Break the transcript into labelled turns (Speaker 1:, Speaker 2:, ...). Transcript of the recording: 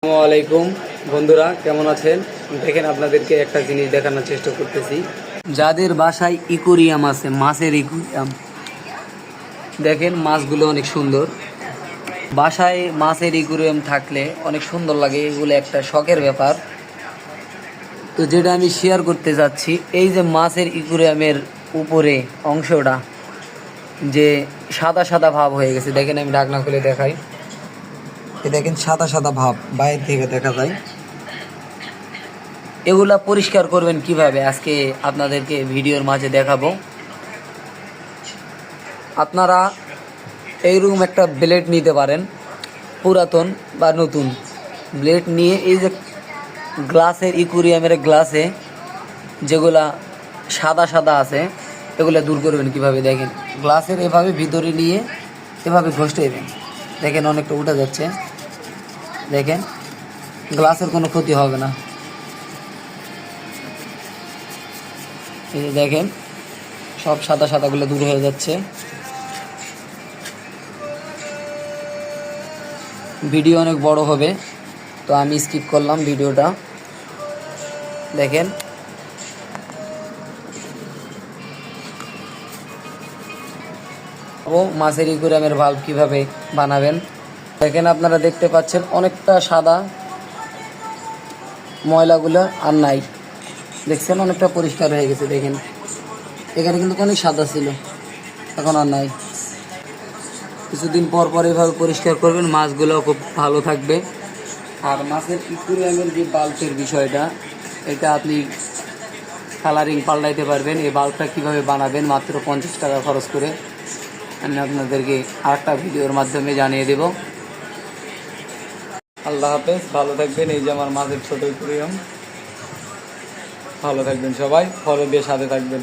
Speaker 1: আসসালামু আলাইকুম বন্ধুরা, কেমন আছেন? দেখেন, আপনাদেরকে একটা জিনিস দেখানোর চেষ্টা করতেছি। যাদের বাসায় ইকুরিয়াম আছে, মাছের ইকুরিয়াম, দেখেন মাছগুলো অনেক সুন্দর। বাসায় মাছের ইকুরিয়াম থাকলে অনেক সুন্দর লাগে, এগুলো একটা শখের ব্যাপার। তো যেটা আমি শেয়ার করতে যাচ্ছি, এই যে মাছের ইকুরিয়ামের উপরে অংশটা যে সাদা সাদা ভাব হয়ে গেছে, দেখেন আমি ঢাকনা খুলে দেখাই। দেখেন সাদা সাদা ভাব বাইরে থেকে দেখা যায়। এগুলা পরিষ্কার করবেন কিভাবে আজকে আপনাদেরকে ভিডিওর মাঝে দেখাবো। আপনারা এইরকম একটা ব্লেড নিতে পারেন, পুরাতন বা নতুন ব্লেড নিয়ে এই যে গ্লাসের ইকুরিয়ামের গ্লাসে যেগুলা সাদা সাদা আছে এগুলো দূর করবেন কিভাবে। দেখেন গ্লাসের এভাবে ভিতরে নিয়ে এভাবে ঘষতে দেবেন। দেখেন অনেকটা উঠে যাচ্ছে। দেখেন গ্লাসের কোনো ক্ষতি হবে না। এই যে দেখেন সব সাদা সাদাগুলো দূর হয়ে যাচ্ছে। ভিডিও অনেক বড় হবে, তো আমি স্কিপ করলাম ভিডিওটা। দেখেন ও মাছের ইকুরিয়ামের ভাল্ব কিভাবে বানাবেন। দেখেন আপনারা দেখতে পাচ্ছেন অনেকটা সাদা, ময়লাগুলো আর নাই। দেখছেন অনেকটা পরিষ্কার হয়ে গেছে। দেখেন এখানে কিন্তু অনেক সাদা ছিল, এখন আর নাই। কিছুদিন পর পর এভাবে পরিষ্কার করবেন, মাছগুলো খুব ভালো থাকবে। আর মাছের ইকুরিয়ামের যে বাল্বের বিষয়টা, এটা আপনি কালারিং পাল্টাইতে পারবেন। এই বাল্বটা কীভাবে বানাবেন মাত্র 50 টাকা খরচ করে আমি আপনাদেরকে আরেকটা ভিডিওর মাধ্যমে জানিয়ে দেব। আল্লাহ হাফেজ, ভালো থাকবেন। এই যে আমার মাছের ছোট ইকুরিয়াম। ভালো থাকবেন সবাই, ফলো দিয়ে সাথে থাকবেন।